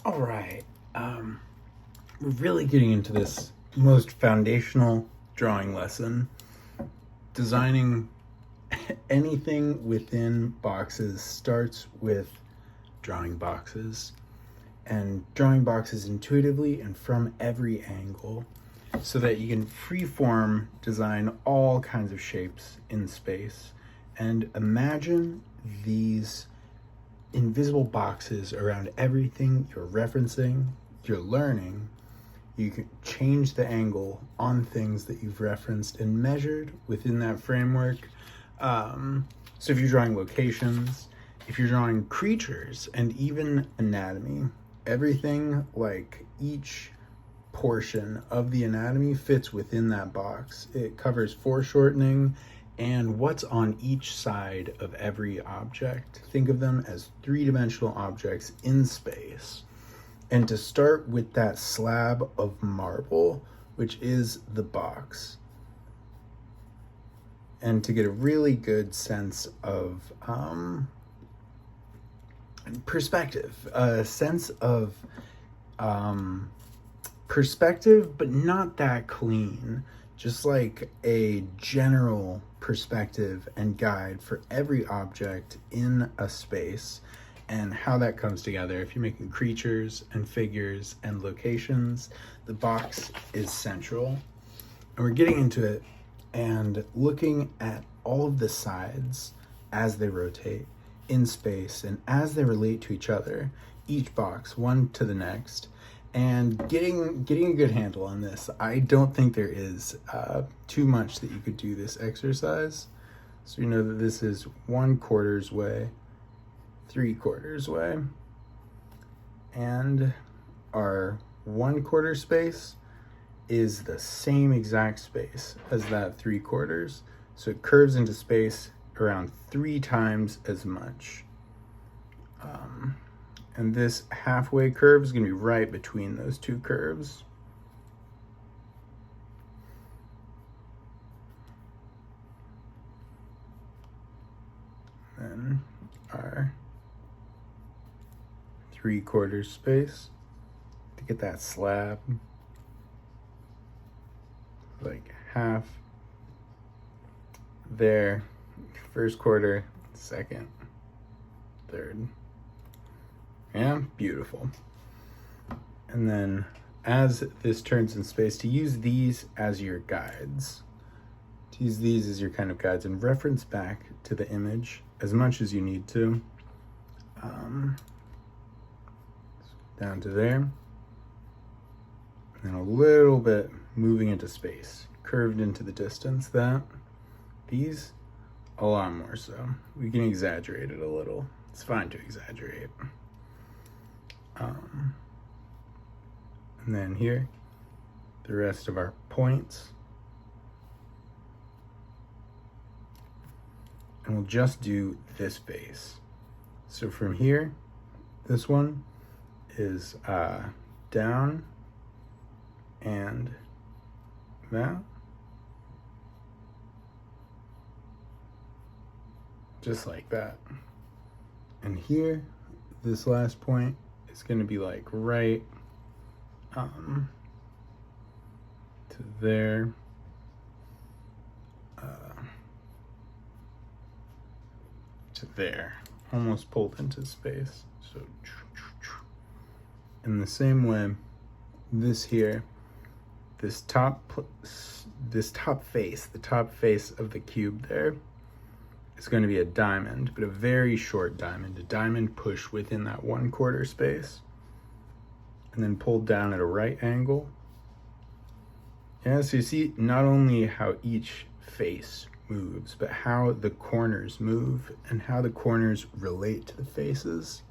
All right. We're really getting into this most foundational drawing lesson. Designing anything within boxes starts with drawing boxes, and drawing boxes intuitively and from every angle so that you can freeform design all kinds of shapes in space. And imagine these invisible boxes around everything you're referencing, you're learning. You can change the angle on things that you've referenced and measured within that framework. So if you're drawing locations, if you're drawing creatures, and even anatomy, everything, like each portion of the anatomy fits within that box. It covers foreshortening and what's on each side of every object. Think of them as three-dimensional objects in space. And to start with that slab of marble, which is the box, and to get a really good sense of perspective, a sense of perspective, but not that clean, just like a general perspective and guide for every object in a space and how that comes together. If you're making creatures and figures and locations, the box is central. And we're getting into it and looking at all of the sides as they rotate in space and as they relate to each other, each box, one to the next, and getting a good handle on this. I don't think there is too much that you could do this exercise. So you know that this is 1/4 way, 3/4 way, and our 1/4 space is the same exact space as that 3/4. So it curves into space around 3 times as much. And this halfway curve is going to be right between those two curves. Then our 3/4 space to get that slab, like half there, first quarter, second, third. Yeah, beautiful. And then as this turns in space, to use these as your guides, to use these as your kind of guides and reference back to the image as much as you need to. Down to there. And a little bit moving into space, curved into the distance. These, a lot more so. We can exaggerate it a little. It's fine to exaggerate. And then here, the rest of our points. And we'll just do this base. So from here, this one is down and that. Just like that. And here, this last point is going to be like right to there. To there. Almost pulled into space. So in the same way, this here, this top face, the top face of the cube there is going to be a diamond, but a very short diamond, a diamond push within that 1/4 space, and then pulled down at a right angle. Yeah, so you see not only how each face moves, but how the corners move and how the corners relate to the faces.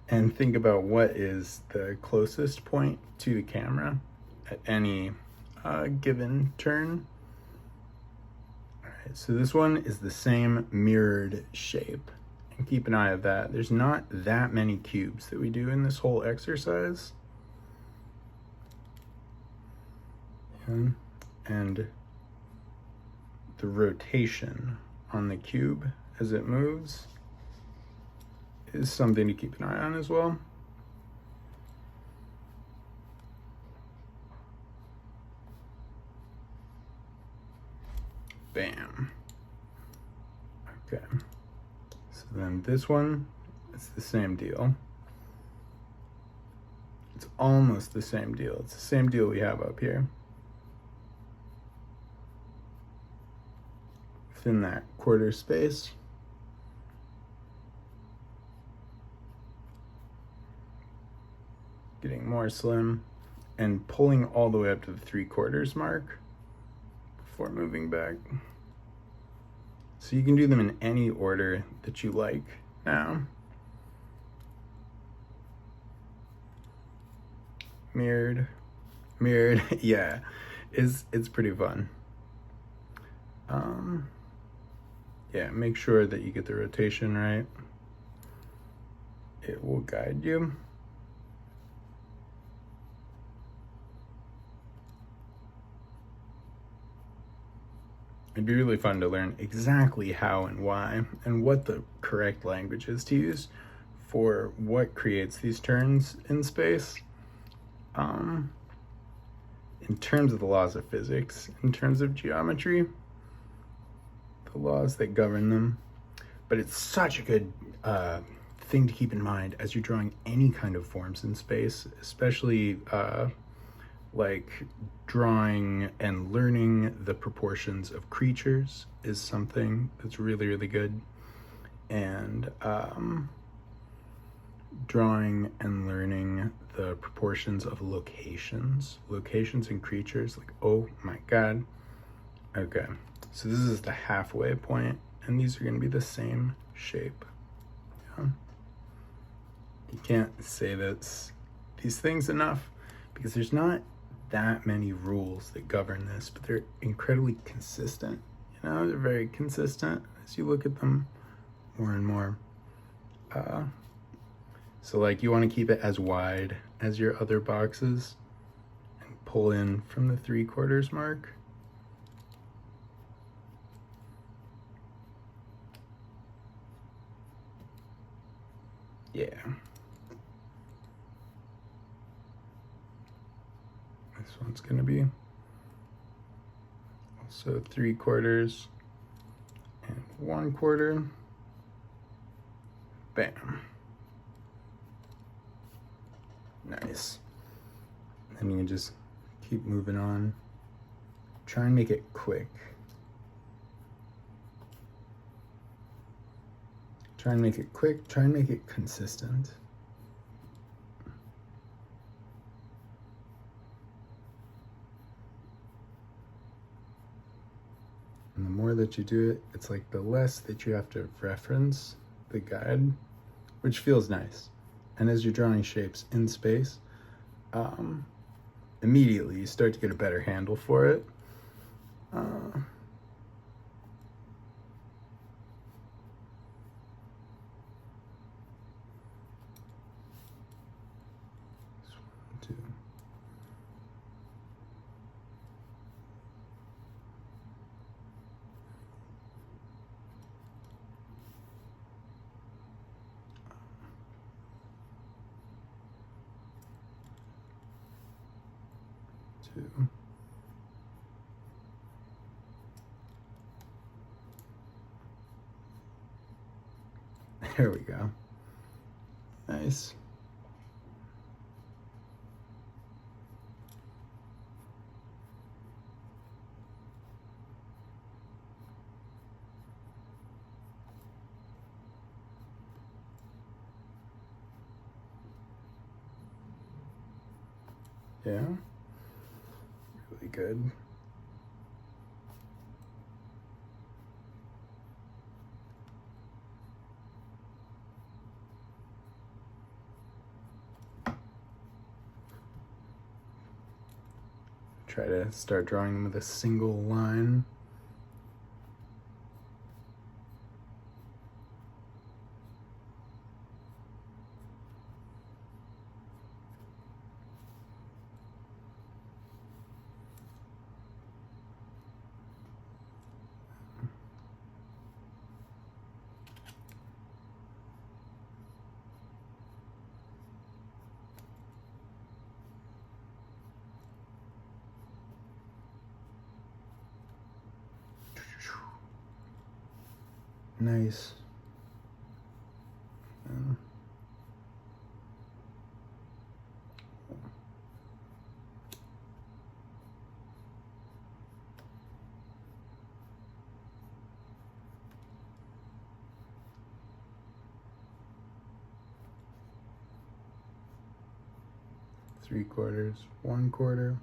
And think about what is the closest point to the camera at any given turn. All right, so this one is the same mirrored shape. And keep an eye on that. There's not that many cubes that we do in this whole exercise. And the rotation on the cube as it moves is something to keep an eye on as well. Bam. Okay. So then this one, it's the same deal. It's almost the same deal. It's the same deal we have up here. Within that quarter space. Getting more slim and pulling all the way up to the 3/4 mark before moving back. So you can do them in any order that you like now. Mirrored, yeah, it's pretty fun. Yeah, make sure that you get the rotation right. It will guide you. It'd be really fun to learn exactly how and why and what the correct language is to use for what creates these turns in space. In terms of the laws of physics, in terms of geometry, the laws that govern them. But it's such a good thing to keep in mind as you're drawing any kind of forms in space, especially like drawing and learning the proportions of creatures is something that's really, really good. And drawing and learning the proportions of locations and creatures, like, oh my god. Okay, so this is the halfway point, and these are going to be the same shape. Yeah. You can't say these things enough, because there's not that many rules that govern this, but they're incredibly consistent. You know, they're very consistent as you look at them more and more. So like, you want to keep it as wide as your other boxes and pull in from the 3/4 mark. Yeah. This one's going to be also 3/4 and 1/4. Bam. Nice. And you can just keep moving on. Try and make it quick. Try and make it quick. Try and make it consistent. And the more that you do it, it's like the less that you have to reference the guide, which feels nice. And as you're drawing shapes in space, immediately you start to get a better handle for it. Two. Two. There we go. Nice. Yeah. Really good. Try to start drawing them with a single line. nice. And 3/4, 1/4.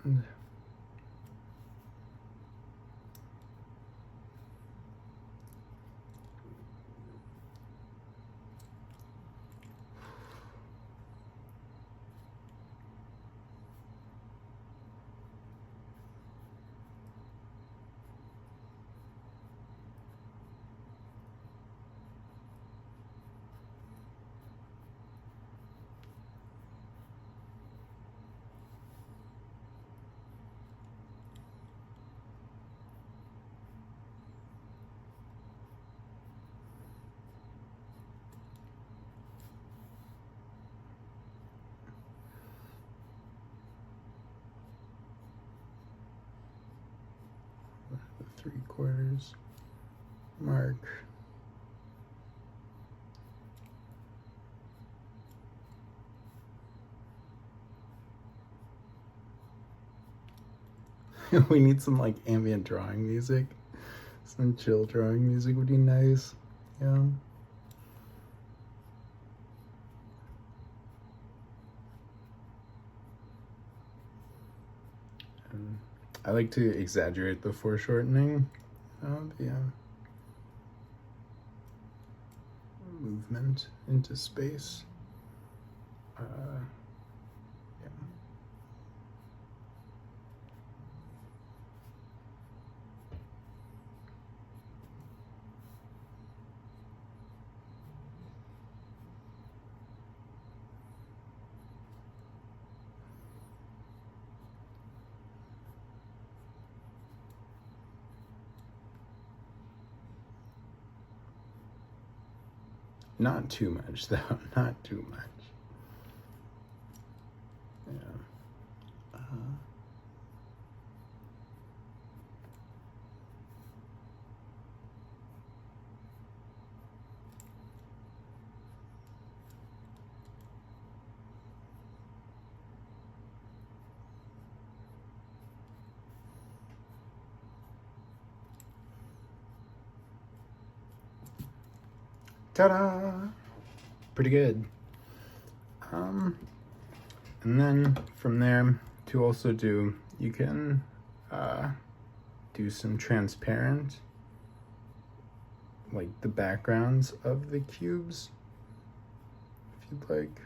And the 3/4 mark. We need some like ambient drawing music. Some chill drawing music would be nice. Yeah. And I like to exaggerate the foreshortening of the movement into space. Yeah. Not too much, though. Not too much. Yeah. Ta-da! Pretty good. And then from there to also do, you can do some transparent, like the backgrounds of the cubes, if you'd like.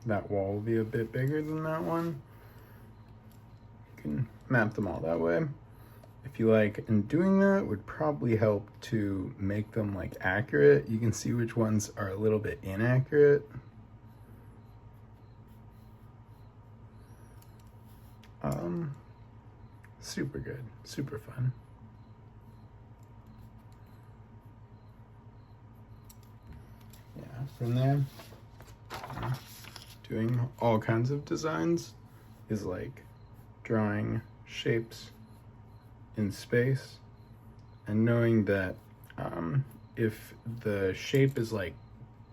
That wall will be a bit bigger than that one. You can map them all that way if you like, and doing that would probably help to make them like accurate. You can see which ones are a little bit inaccurate. Super good, super fun. Yeah, from there, doing all kinds of designs is like drawing shapes in space and knowing that if the shape is like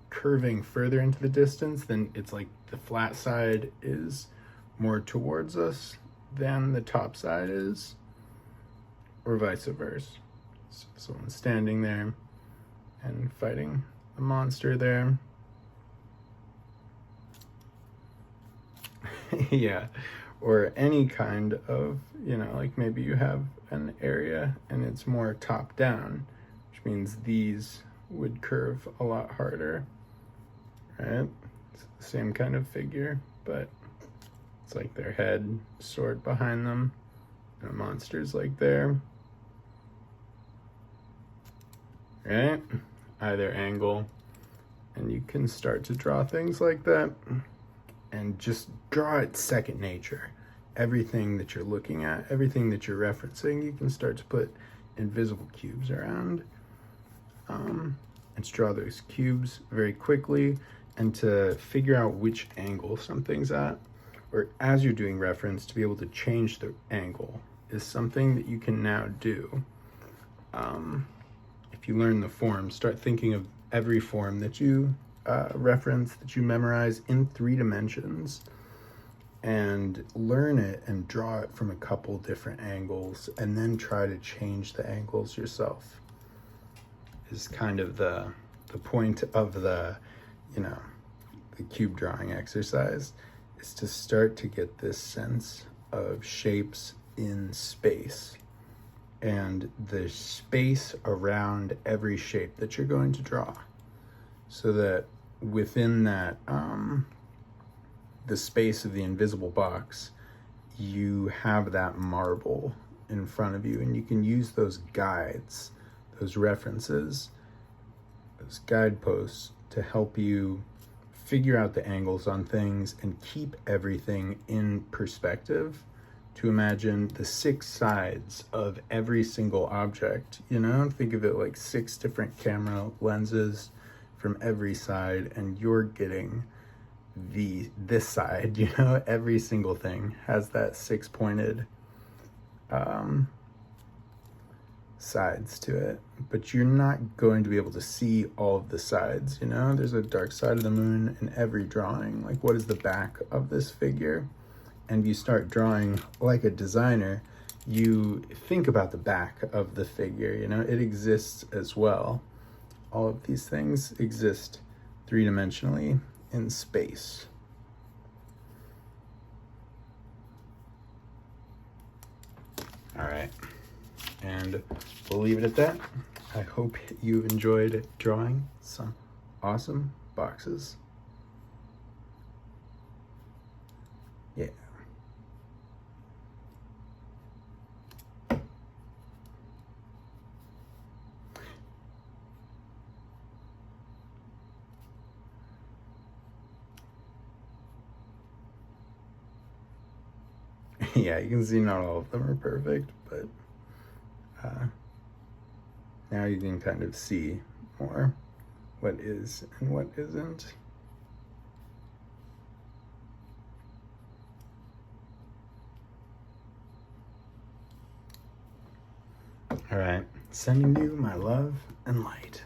curving further into the distance, then it's like the flat side is more towards us than the top side is, or vice versa. So someone's standing there and fighting a monster there. Yeah, or any kind of, like maybe you have an area and it's more top down, which means these would curve a lot harder, right? It's the same kind of figure, but it's like their head, sword behind them, and a monster's like there. Right? Either angle. And you can start to draw things like that and just draw it second nature. Everything that you're looking at, everything that you're referencing, you can start to put invisible cubes around. And to draw those cubes very quickly and to figure out which angle something's at, or as you're doing reference, to be able to change the angle is something that you can now do. If you learn the form, start thinking of every form that you reference, that you memorize in 3 dimensions, and learn it and draw it from a couple different angles, and then try to change the angles yourself. Is kind of the point of the cube drawing exercise, is to start to get this sense of shapes in space and the space around every shape that you're going to draw, so that within that the space of the invisible box, you have that marble in front of you, and you can use those guides, those references, those guideposts to help you figure out the angles on things and keep everything in perspective, to imagine the 6 sides of every single object. Think of it like 6 different camera lenses from every side, and you're getting this side. Every single thing has that 6 pointed sides to it, but you're not going to be able to see all of the sides. There's a dark side of the moon in every drawing. Like, what is the back of this figure? And you start drawing like a designer, you think about the back of the figure. It exists as well. All of these things exist 3-dimensionally in space. All right. And we'll leave it at that. I hope you enjoyed drawing some awesome boxes. Yeah. Yeah, you can see not all of them are perfect, but now you can kind of see more what is and what isn't. All right, sending you my love and light.